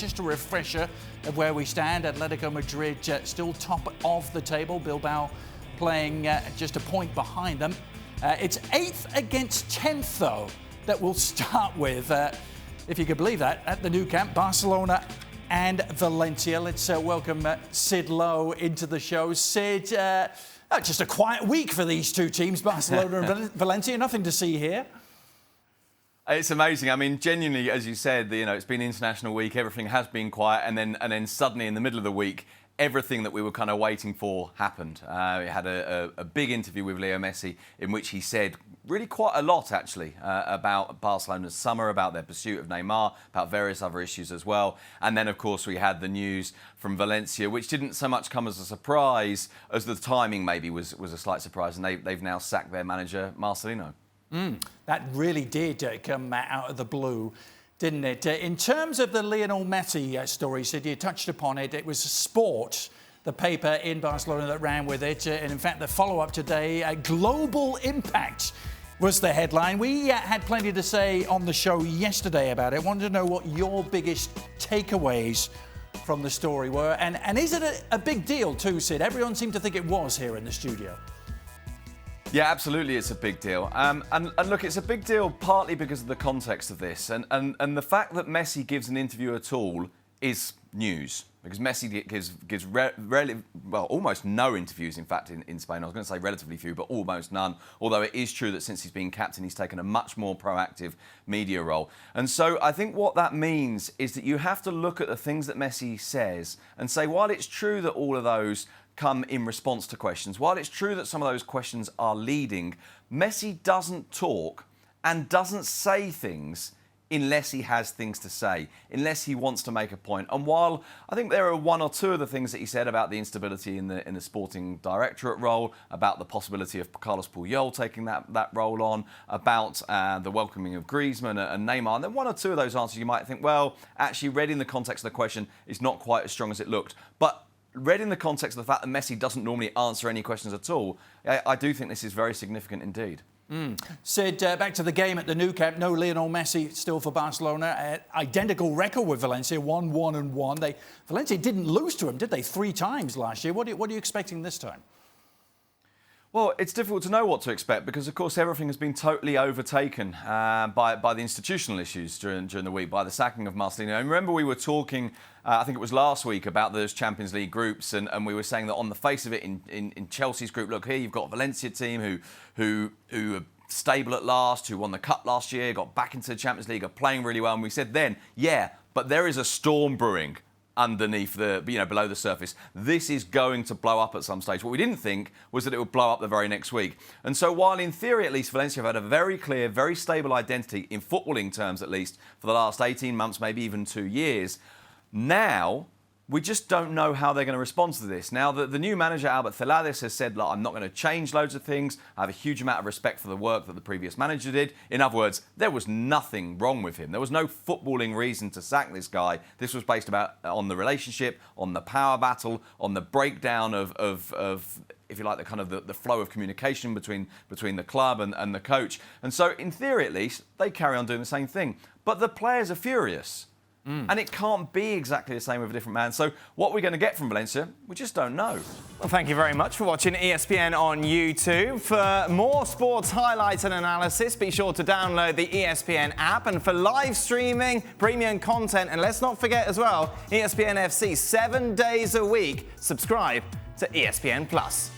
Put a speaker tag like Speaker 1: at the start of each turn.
Speaker 1: Just a refresher of where we stand. Atletico Madrid still top of the table. Bilbao playing just a point behind them. It's 8th against 10th, though, that we'll start with, if you could believe that, at the Nou Camp, Barcelona and Valencia. Let's welcome Sid Lowe into the show. Sid, just a quiet week for these two teams, Barcelona and Valencia. Nothing to see here.
Speaker 2: It's amazing. I mean, genuinely, as you said, it's been International Week. Everything has been quiet, and then suddenly, in the middle of the week, everything that we were kind of waiting for happened. We had a big interview with Lionel Messi in which he said really quite a lot, actually, about Barcelona's summer, about their pursuit of Neymar, about various other issues as well. And then, of course, we had the news from Valencia, which didn't so much come as a surprise as the timing maybe was a slight surprise, and they've now sacked their manager, Marcelino.
Speaker 1: That really did come out of the blue, didn't it? In terms of the Lionel Messi story, Sid, you touched upon it. It was Sport, the paper in Barcelona, that ran with it. And in fact, the follow-up today, global impact was the headline. We had plenty to say on the show yesterday about it. I wanted to know what your biggest takeaways from the story were. And is it a big deal too, Sid? Everyone seemed to think it was here in the studio.
Speaker 2: Yeah, absolutely, it's a big deal. And look, it's a big deal partly because of the context of this. And the fact that Messi gives an interview at all is news. Because Messi gives almost no interviews, in fact, in Spain. I was going to say relatively few, but almost none. Although it is true that since he's been captain, he's taken a much more proactive media role. And so I think what that means is that you have to look at the things that Messi says and say, while it's true that all of those come in response to questions, while it's true that some of those questions are leading, Messi doesn't talk and doesn't say things unless he has things to say, unless he wants to make a point. And while I think there are one or two of the things that he said about the instability in the sporting directorate role, about the possibility of Carlos Puyol taking that role on, about the welcoming of Griezmann and Neymar, and then one or two of those answers you might think, well, actually read in the context of the question is not quite as strong as it looked. But read in the context of the fact that Messi doesn't normally answer any questions at all, I do think this is very significant indeed.
Speaker 1: Sid, back to the game at the Nou Camp. No Lionel Messi still for Barcelona. Identical record with Valencia, 1-1-1. Valencia didn't lose to him, did they? 3 times last year. What are you expecting this time?
Speaker 2: Well, it's difficult to know what to expect because, of course, everything has been totally overtaken by the institutional issues during the week, by the sacking of Marcelino. And remember, we were talking, I think it was last week, about those Champions League groups, and we were saying that on the face of it, in Chelsea's group, look, here you've got a Valencia team who are stable at last, who won the Cup last year, got back into the Champions League, are playing really well. And we said then, yeah, but there is a storm brewing underneath below the surface. This is going to blow up at some stage. What we didn't think was that it would blow up the very next week. And so while in theory, at least, Valencia have had a very clear, very stable identity, in footballing terms at least, for the last 18 months, maybe even 2 years, now we just don't know how they're going to respond to this. Now, the new manager, Albert Celades, has said, look, I'm not going to change loads of things. I have a huge amount of respect for the work that the previous manager did. In other words, there was nothing wrong with him. There was no footballing reason to sack this guy. This was based on the relationship, on the power battle, on the breakdown of if you like, the kind of the flow of communication between the club and the coach. And so, in theory at least, they carry on doing the same thing. But the players are furious. And it can't be exactly the same with a different man. So what we're going to get from Valencia, we just don't know.
Speaker 3: Well, thank you very much for watching ESPN on YouTube. For more sports highlights and analysis, be sure to download the ESPN app. And for live streaming, premium content, and let's not forget as well, ESPNFC 7 days a week. Subscribe to ESPN+.